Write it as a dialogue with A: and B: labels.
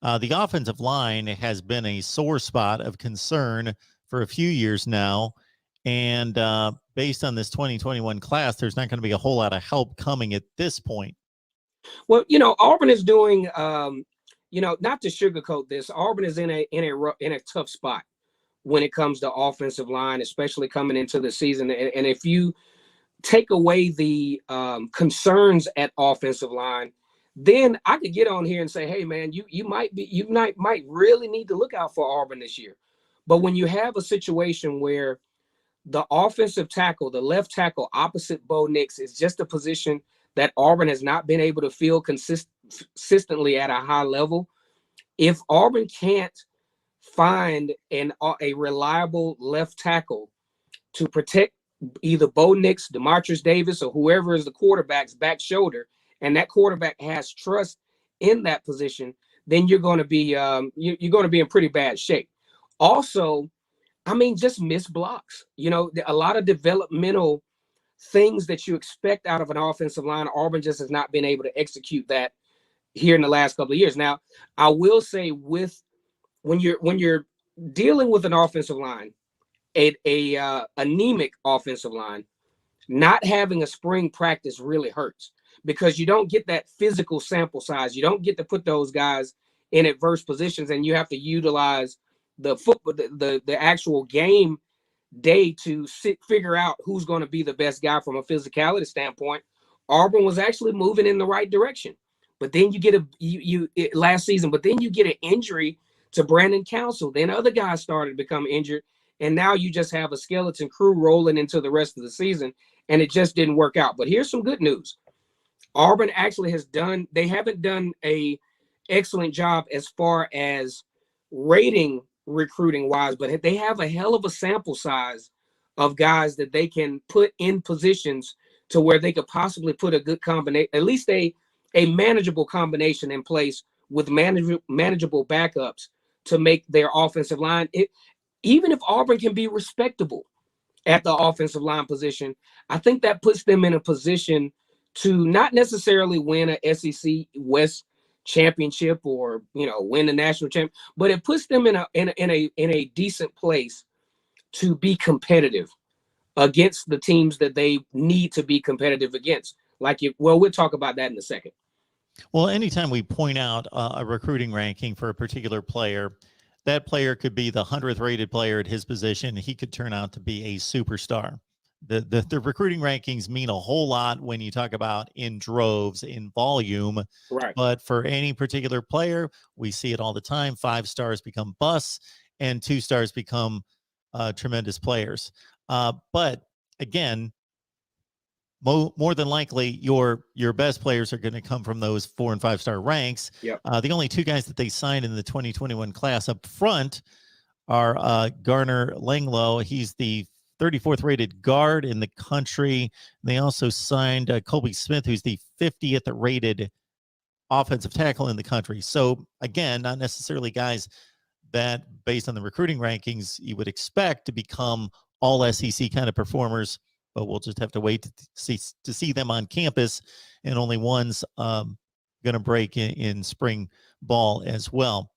A: The offensive line has been a sore spot of concern for a few years now. And based on this 2021 class, there's not going to be a whole lot of help coming at this point.
B: Well, Auburn is doing, not to sugarcoat this, Auburn is in a tough spot when it comes to offensive line, especially coming into the season. And if you take away the concerns at offensive line, then I could get on here and say, hey man, you might really need to look out for Auburn this year. But when you have a situation where the offensive tackle, the left tackle opposite Bo Nix, is just a position that Auburn has not been able to fill consistently at a high level. If Auburn can't find a reliable left tackle to protect either Bo Nix, Demarcus Davis, or whoever is the quarterback's back shoulder, and that quarterback has trust in that position, then you're going to be in pretty bad shape. Also, just missed blocks. A lot of developmental things that you expect out of an offensive line, Auburn just has not been able to execute that here in the last couple of years. Now, I will say, when you're dealing with an offensive line, a anemic offensive line, not having a spring practice really hurts, because you don't get that physical sample size. You don't get to put those guys in adverse positions, and you have to utilize the actual game day to figure out who's going to be the best guy from a physicality standpoint. Auburn was actually moving in the right direction, but then you get last season, but then you get an injury to Brandon Council. Then other guys started to become injured, and now you just have a skeleton crew rolling into the rest of the season, and it just didn't work out. But here's some good news. Auburn actually they haven't done a excellent job as far as rating recruiting wise, but they have a hell of a sample size of guys that they can put in positions to where they could possibly put a good combination, at least a manageable combination in place with manageable backups to make their offensive line. Even if Auburn can be respectable at the offensive line position, I think that puts them in a position to not necessarily win a SEC West championship or win the national champ, but it puts them in a decent place to be competitive against the teams that they need to be competitive against. We'll talk about that in a second.
A: Well, anytime we point out a recruiting ranking for a particular player, that player could be the 100th rated player at his position. He could turn out to be a superstar. The recruiting rankings mean a whole lot when you talk about in droves, in volume.
B: Right.
A: But for any particular player, we see it all the time. 5 stars become busts, and 2 stars become tremendous players. But again, more than likely, your best players are going to come from those 4 and 5 star ranks.
B: Yep.
A: The only 2 guys that they signed in the 2021 class up front are Garner Langlow. He's the 34th rated guard in the country. They also signed Colby Smith, who's the 50th rated offensive tackle in the country. So again, not necessarily guys that, based on the recruiting rankings, you would expect to become all SEC kind of performers, but we'll just have to wait to see them on campus, and only one's going to break in spring ball as well.